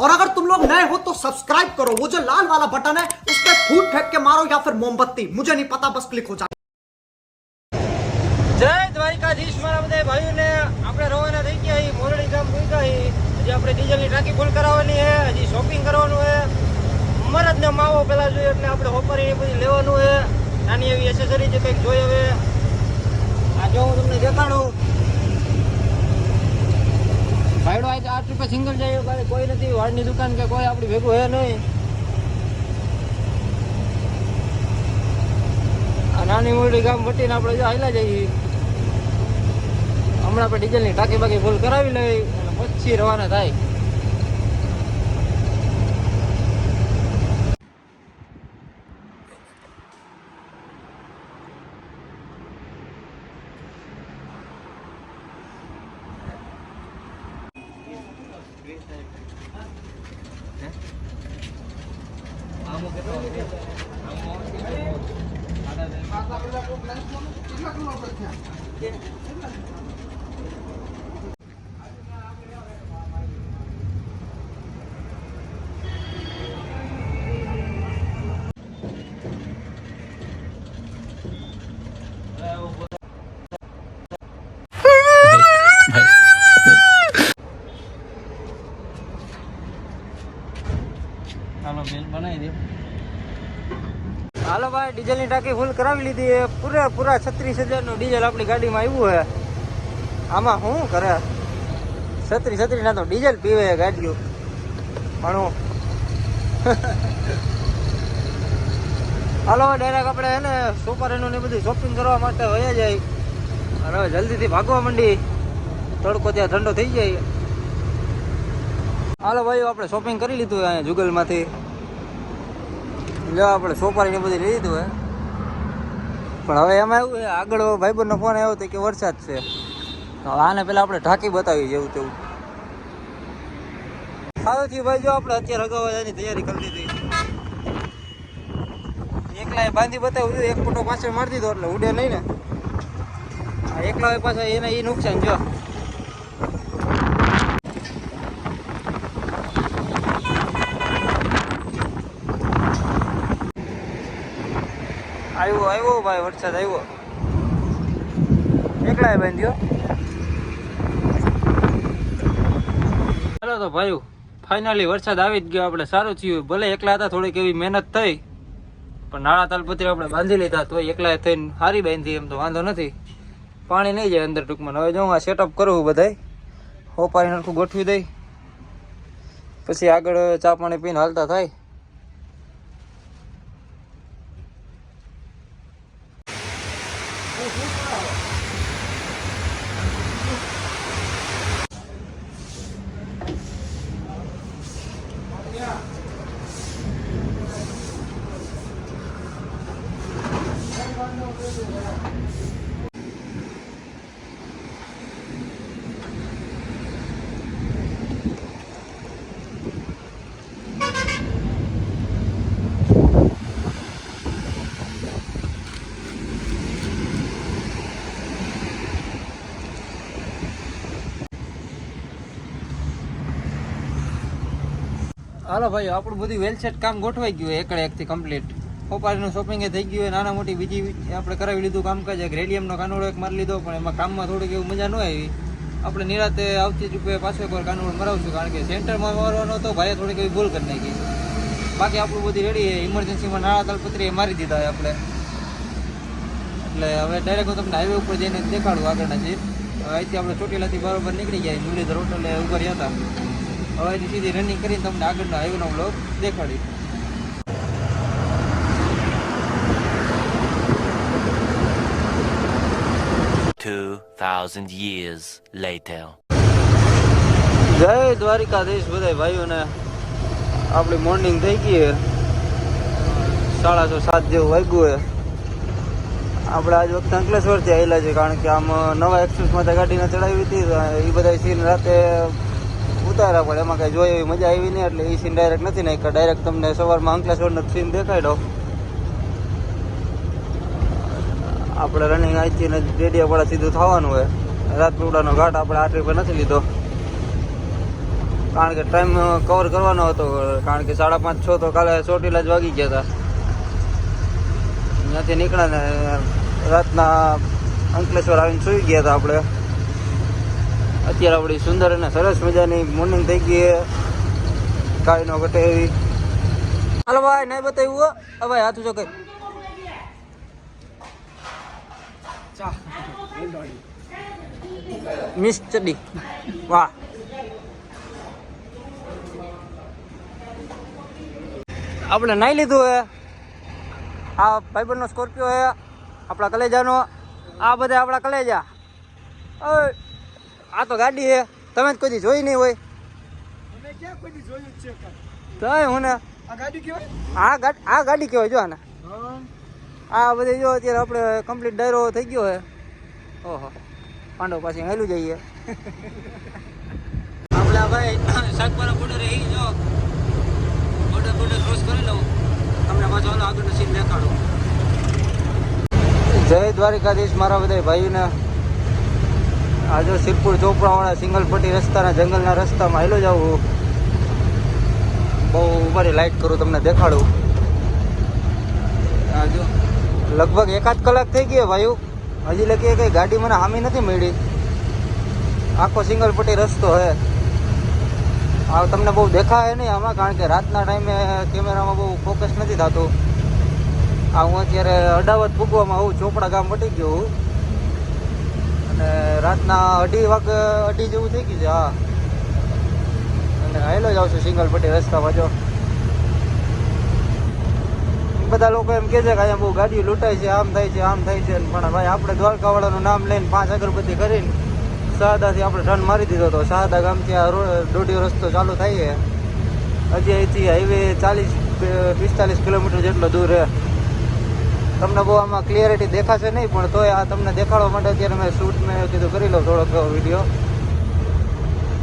और अगर तुम लोग नए हो तो सब्सक्राइब करो, वो जो लाल वाला बटन है उस पर फूट फेंक के मारो या फिर मोमबत्ती, मुझे नहीं पता, बस क्लिक हो जाए। જય દ્વારકાધીશ મારા બધા ભાઈઓને આપણે રવાના થઈ ગયા છીએ મોરડી ગામ પૂગ્યા છીએ. હજી આપણે ડીઝલની ટાંકી ફૂલ કરાવવાની છે, હજી શોપિંગ કરવાનું છે. મરદને માવો પેલા જોઈએ એટલે આપણે હોપારી બધી લેવાનું છે. નાની એવી એસેસરી જે કંઈક જોઈએ હવે આ જો હું તમને દેખાડું. ભાઈડો આજે 8 રૂપિયા સિંગલ જાય ભાઈ, કોઈ નથી વાળની દુકાન કે કોઈ આપણી ભેગું હે નહીં. આ નાની મોરડી ગામ વટીને આપણે જો હાલ્યા જઈએ. હમણાં આપણે ડીઝલની ટાંકી બાકી ફૂલ કરાવી લઈ અને પછી રવાના થાય. હાલો ભાઈ, ડીઝલની ટાંકી ફૂલ કરાવી લીધી. પૂરા 36,000 નું ડીઝલ આપણી ગાડીમાં આવ્યું છે. આમાં શું કરે 36 ના તો ડીઝલ પીવે ગાડીઓ પણ. હાલો ડાયરેક્ટ આપણે હે ને સુપરનું ને બધું શોપિંગ કરવા માટે વયા જાય અને હવે જલ્દીથી ભાગવા માંડી, તડકો ત્યાં ઠંડો થઈ જાય. હાલો ભાઈ, આપણે શોપિંગ કરી લીધું અહીંયા જુગલમાંથી. જો આપણે સોપારી ને બધી લઈ લીધું હે, પણ હવે એમાં એવું આગળ ભાઈબંધનો ફોન આવ્યો હતો કે વરસાદ છે, તો આને પેલા આપણે ઢાંકી બતાવી જેવું તેવું. સારુંથી ભાઈ, જો આપણે અત્યારે અગાઉ જવાની તૈયારી કરી દીધી. એકલા બાંધી બતાવ્યું હતું, એક ફોટો પાછળ મારી દીધો એટલે ઉડે નહીં ને. એકલા પાછા એને એ નુકસાન. જો આવ્યો ભાઈ, વરસાદ આવ્યો. એકલા બાંધ્યો. ચાલો તો ભાઈ, ફાઇનલી વરસાદ આવી જ ગયો. આપણે સારું થયું, ભલે એકલા હતા થોડીક એવી મહેનત થઈ, પણ નાળા તાલપત્રી આપણે બાંધી લીધા તો એકલા થઈને સારી બાંધી, એમ તો વાંધો નથી. પાણી નહીં જાય અંદર ટૂંકમાં. હવે જો આ સેટઅપ કરું બધાય, હોપારી નાખું ગોઠવી દઈ, પછી આગળ ચા પાણી પીને હાલતા થાય. હાલો ભાઈ, આપણું બધું વેલસેટ કામ ગોઠવાઈ ગયું એકડે એકથી કમ્પ્લીટ. હોપારીનું શોપિંગ થઈ ગયું, નાના મોટી બીજી આપણે કરાવી લીધું કામકાજ. એક રેડિયમનો કાનુડો એક મારી લીધો, પણ એમાં કામમાં થોડીક એવું મજા ન આવી. આપણે નિરાતે આવતી રૂપે પાછો એકવાર કાનુડો મરાવશું, કારણ કે સેન્ટરમાં મારવાનો હતો ભાઈએ થોડીક એવી ભૂલ કરી નાખી. બાકી આપણું બધી રેડી. ઇમરજન્સીમાં નાળા તાલપત્રી મારી દીધા આપણે. એટલે હવે ડાયરેક્ટ હું તમને હાઈવે ઉપર જઈને દેખાડું આગળના છે. અહીંથી આપણે ચોટીલાથી બરોબર નીકળી ગયા, મુરલીધર હોટલે ઉભા રહ્યા હતા. હવે સીધી રનિંગ કરીને તમને આગળનો હાઈવેનો બ્લોગ દેખાડી. જય દ્વારકાધીશ બધા ભાઈઓને. આપણી મોર્નિંગ થઈ ગઈ, 6:30-7 જેવું વાગ્યું છે. આપણે આજ વખતે અંકલેશ્વરથી આવેલા છે, કારણ કે આમ નવા એક્સપ્રેસમાં ગાડીને ચડાવી હતી. એ બધા સીન રાતે ઉતાર્યા, પણ એમાં કઈ જોઈ એવી મજા આવી નહીં, એટલે એ સીન ડાયરેક્ટ નથી નાખ્યા. ડાયરેક્ટ તમને સવારમાં અંકલેશ્વરનો સીન દેખાડ્યો. આપણે રનિંગ અહીંથી ડેડિયાપાડા સીધું થવાનું હોય. રાજપીપળાનો ઘાટ આપણે 8 રૂપિયા નથી લીધો. કારણ કે ટાઈમ કવર કરવાનો હતો, કારણ કે 5:30 6 તો કાલે ચોટીલા જ વાગી ગયા હતા. ત્યાંથી નીકળ્યા ને રાતના અંકલેશ્વર આવીને સૂઈ ગયા હતા આપણે. અત્યારે આપણી સુંદર અને સરસ મજાની મોર્નિંગ થઈ ગઈ છે, કાંઈ નો ઘટે એવી. હાલો ભાઈ, નહીં બતાવ્યું હો ભાઈ, હાથું જો કઈ મિસ ચડી. વાહ, આપણે નાઈ લીધું હે. આ ભાઈબંધનો સ્કોર્પિયો હે, આપણા કલેજાનો. આ બધા આપણા કલેજા. આ તો ગાડી હે, તમે જ કોઈ દી જોઈ નહીં હોય. હું ને આ ગાડી કહેવાય. જો આને આ બધી જો અત્યારે આપણે કમ્પ્લીટ ડાયરો થઈ ગયો હે. ઓહો, પાંડવ પાછી હેલું જઈએ આપણે. ભાઈ સાગબારા બોર્ડર એ જો બોર્ડર ક્રોસ કરી લઉં, તમને પાછો આગળનો સીન દેખાડું. જય દ્વારિકાધીશ મારા બધા ભાઈઓને. આ જો સિદ્ધપુર ચોપડાવાળા સિંગલ પટ્ટી રસ્તાના જંગલના રસ્તામાં હેલો જાઉં. બહુ મારી લાઈટ કરું, તમને દેખાડું. આ જો લગભગ 1.5 કલાક થઈ ગઈ ભાઈઓ, હજી લગી કઈ ગાડી મને હામી નથી મળી. આખો સિંગલ પટ્ટી રસ્તો હે. આ તમને બહુ દેખાય નહીં આમાં, કારણ કે રાતના ટાઈમે કેમેરામાં બહુ ફોકસ નથી થતું. આ હું અત્યારે અડાવત પૂગવામાં આવું, ચોપડા ગામ વટી ગયો હું. અને રાતના 2:30 જેવું થઈ ગયું છે. હા, અને હેલો જ આવશું સિંગલ પટ્ટી રસ્તામાં. જો બધા લોકો એમ કહે છે કે અહીંયા બહુ ગાડીઓ લૂંટાય છે, આમ થાય છે, આમ થાય છે. પણ ભાઈ આપણે દ્વારકાવાળાનું નામ લઈને 5 અગરબત્તી કરીને શહાદાથી આપણે ટર્ન મારી દીધો હતો. શહાદા ગામથી આ દોઢિયો રસ્તો ચાલુ થાય છે. હજી અહીંથી હાઈવે 40-45 કિલોમીટર જેટલો દૂર છે. તમને બહુ આમાં ક્લિયરિટી દેખાશે નહીં, પણ તોય આ તમને દેખાડવા માટે અત્યારે મેં શૂટ મેં કીધું કરી લઉં થોડોક વિડીયો.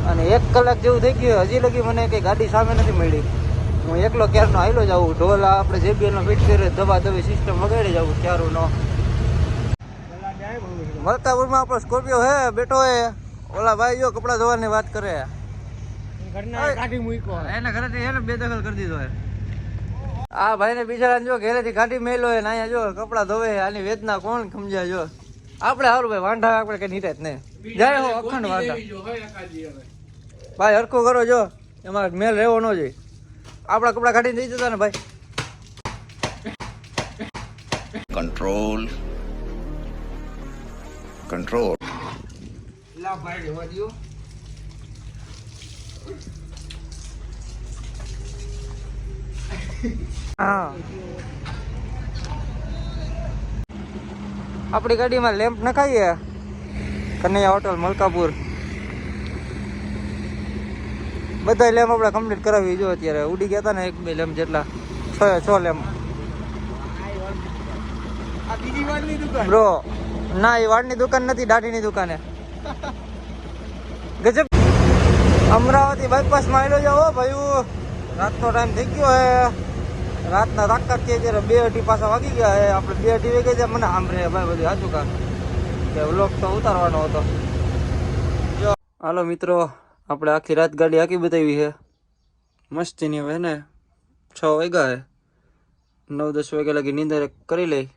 અને 1 કલાક જેવું થઈ ગયું, હજી લગી મને કંઈ ગાડી સામે નથી મળી. હું એકલો ક્યારનો આવેલો જાઉં. ઢોલ આપણે JBL ફિટ કરી દબા દબી સિસ્ટમ વગાડી જાઉં ક્યારનો. મલકાપુરમાં આપણો સ્કોર્પિયો હે બેઠો હે. ઓલા ભાઈ જો કપડા ધોવાની વાત કરે. એને ઘરેથી એને બેદખલ કરી દીધો હે. આ ભાઈને બિચારા જો ઘરેથી ગાડી મેલો હે ને અહીંયા જો કપડા ધોવે. આની વેદના કોણ સમજાય? જો આપણે સારું ભાઈ, વાંઢા આપણે કઈ નીકળે જ નહીં. જાય હો અખંડ વાંઢા. ભાઈ હરખું કરો, જો એમાં મેલ રહેવો ન જોઈએ. આપણા કપડા કાઢીને દઈ દેતા ને ભાઈ. કંટ્રોલ લા ભાઈ રહેવા દો. હા, આપણી ગાડીમાં લેમ્પ નખાઈએ. કનૈયા હોટલ મલકાપુર. બધા લેમ્પ આપણે કમ્પ્લીટ કરાવી. જો અત્યારે ઉડી ગયા હતા ને 1-2 લેમ્પ જેટલા, 6 લેમ્પ. બ્રો ના, એ વાડની દુકાન નથી, દાઢીની દુકાન હે. ગજબ. અમરાવતી બાયપાસમાં આવેલો જાઓ ભાઈ. રાતનો ટાઈમ થઈ ગયો હે. રાતના તાકાતથી અત્યારે 2-2:30 પાછા વાગી ગયા હે. આપણે 2:30 વાગે જાય મને સાંભળે ભાઈ બધું સાચું કામ કે વ્લોગ તો ઉતારવાનો હતો. જો હાલો મિત્રો, આપણે આખી રાત ગાડી આખી બતાવી છે મસ્તીની. હવે ને 6 વાગ્યા હે, 9-10 વાગ્યા લગી નીંદર કરી લઈ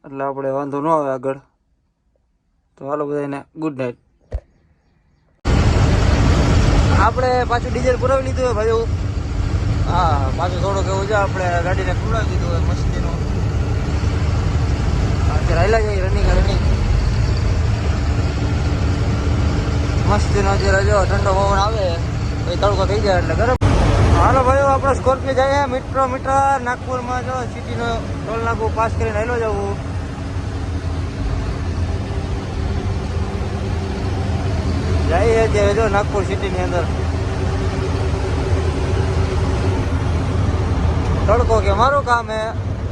એટલે આપણે વાંધો ન આવે આગળ. તો હાલો બધાને ગુડ નાઇટ. આપણે પાછું ડીઝલ પુરાવી લીધું હોય ભાઈ. હા, પાછું થોડુંક એવું છે, આપણે ગાડીને ખુલાવી દીધું હોય મસ્તીનું. અત્યારે હાલ્યા જઈએ રનિંગ મસ્તીનો. અત્યારે જો ઠંડો પવન આવે, પછી તડકો થઈ જાય એટલે ગરમ. હાલો ભાઈઓ, આપણો સ્કોર્પિયો જાય મીટર નાગપુરમાં. જો સિટીનો ટોલ નાકું પાસ કરીને હાલો જવું. જાય અત્યારે જો નાગપુર સિટીની અંદર. તડકો કે મારું કામ હે,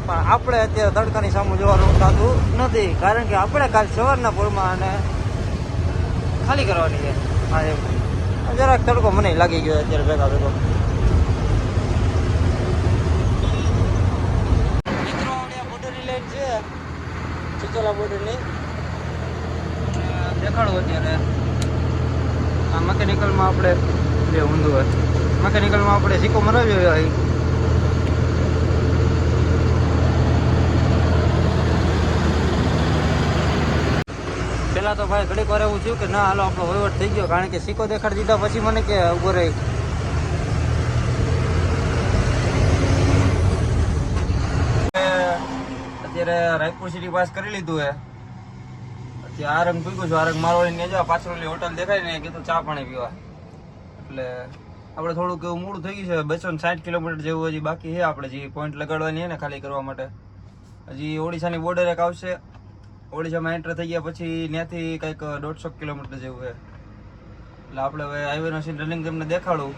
પણ આપણે અત્યારે તડકાની સામે જોવાનું થતું નથી, કારણ કે આપણે કાલ સવારના પોરમાં અને ખાલી કરવાની છે. હા, એમ જરાક તડકો મને લાગી ગયો અત્યારે ભેગા મિત્રો. બોર્ડરની લાઈન છે, ચિચોલા બોર્ડરની. દેખાડો અત્યારે આ મિકેનિકલમાં આપણે બે ઊંધું હોય મિકેનિકલમાં આપણે સિક્કો મરાવ્યો હોય અહીં. પેલા તો ભાઈ ઘડીક વાર એવું થયું કે ના હાલો આપણો વહીવટ થઈ ગયો, કારણ કે સિક્કો દેખાડી દીધા પછી મને કે ઉભો રહી. અત્યારે રાયપુર સિટી પાસ કરી લીધું હે. અત્યારે આરંગ પીગું છું. આરંગ મારવાડીને જો પાછળ ઓલી હોટલ દેખાય ને કીધું ચા પાણી પીવા. એટલે આપણે થોડુંક એવું મોડું થઈ ગયું છે. 260 કિલોમીટર જેવું હજી બાકી છે. આપણે જે પોઈન્ટ લગાડવાની છે ને ખાલી કરવા માટે, હજી ઓડિશાની બોર્ડર એક આવશે. ઓડિશામાં એન્ટર થઈ ગયા પછી ત્યાંથી કંઈક 150 કિલોમીટર જેવું છે. એટલે આપણે હવે હાઈવેનો સીન રનિંગ તમને દેખાડું.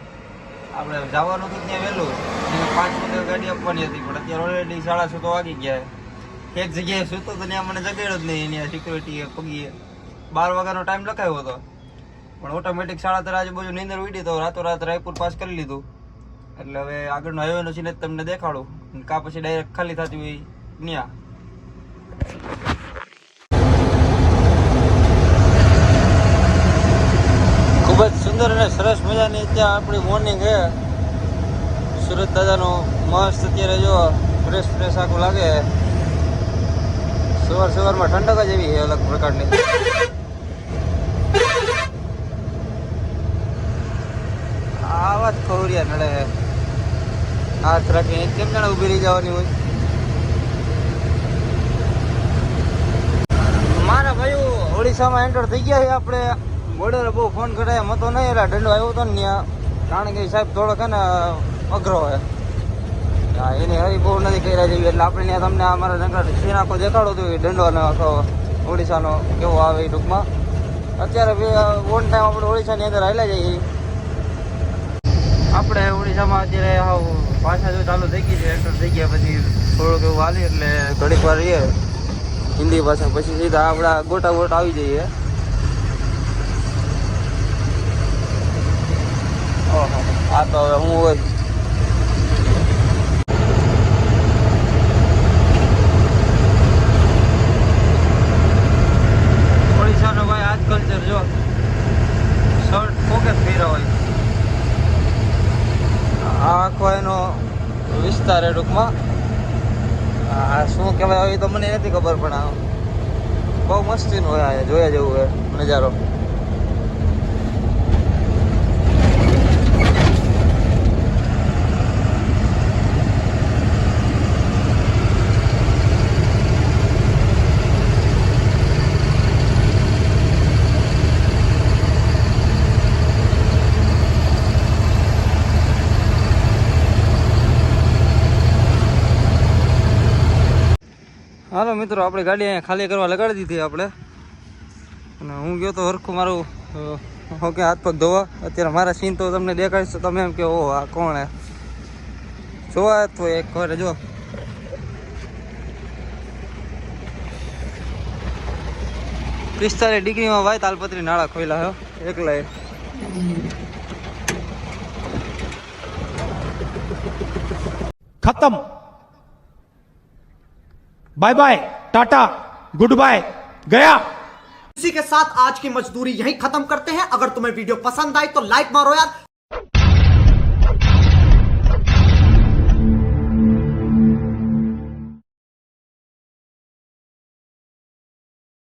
આપણે જવાનું હતું ત્યાં વહેલું, 5 વાગે ગાડી આપવાની હતી, પણ અત્યારે ઓલરેડી 7:30 વાગી ગયા. એક જગ્યાએ સૂતો તો ત્યાં મને જગાડ્યો જ નહીં. ત્યાં સિક્યુરિટીએ પગીએ 12 વાગ્યાનો ટાઈમ લખાયો હતો, પણ ઓટોમેટિક 3:30 આજુબાજુ નીંદર ઉડી તો રાતોરાત રાયપુર પાસ કરી લીધું. એટલે હવે આગળનો હાઈવેનો સીન જ તમને દેખાડું, કાં પછી ડાયરેક્ટ ખાલી થતી હોય ત્યાં. ખૂબ જ સુંદર અને સરસ મજાની ત્યાં આપણી મોર્નિંગ છે. સુરત દાદાનું મસ્ત અત્યારે જો ફ્રેશ ફ્રેશ આખું લાગે. સવારમાં ઠંડક જ એવી છે અલગ પ્રકારની. આવા જ ખવરિયા નડે, હાથ રાખીને કેમ જાણે ઊભી રહી જવાની હોય. મારા ભાઈઓ ઓડિશામાં એન્ટર થઈ ગયા છે આપણે. બોર્ડર બહુ ફોન કરાય મતો નહીં, એટલે દંડો આવ્યો હતો ને ત્યાં, કારણ કે સાહેબ થોડોક છે ને અઘરો હોય. હા, એની હરી બહુ નથી કર્યા જેવી, એટલે આપણે ત્યાં તમને અમારા નગર સીન આખો દેખાડો હતો દંડોનો આખો ઓડિશાનો કેવો આવે એ ટૂંકમાં. અત્યારે ઓન ટાઈમ આપણે ઓડિશાની અંદર હાલ્યા જઈએ. આપણે ઓડિશામાં અત્યારે હાવ ભાષા જો ચાલુ થઈ ગઈ છે. એન્ટર થઈ ગયા પછી થોડુંક એવું હાલી એટલે ઘડીક વાર રહીએ હિન્દી ભાષા, પછી સીધા આપણા ગોટા આવી જઈએ. ઓહો, આ તો હવે હું હોય. ઓડિશાનો ભાઈ આ જ કલ્ચર જો, શર્ટ પોકેટ ફેરા હોય. આ આખો એનો વિસ્તાર એ ટૂંકમાં. આ શું કહેવાય એ તો મને નથી ખબર, પણ આ બહુ મસ્તીનું હોય. આ જોયા જેવું હોય નજારો. હાલો મિત્રો, આપણે ગાડી અહીંયા ખાલી કરવા લગાડી દીધી આપણે, અને હું ગયો તો હરખું મારું કે હાથ પગ ધોવા. અત્યારે મારા સીન તો તમને દેખાડીશ તો તમે એમ કે ઓહ આ કોણ હે. જોવા તો એક વાર જો, પિસ્તાલીસ ડિગ્રીમાં ભાઈ તાલપત્રી નાળા ખોઈલા હો એકલા. खत्म, bye bye, tata, goodbye, गया। इसी के साथ आज की मजदूरी यहीं खत्म करते हैं। अगर तुम्हें वीडियो पसंद आई तो लाइक मारो यार।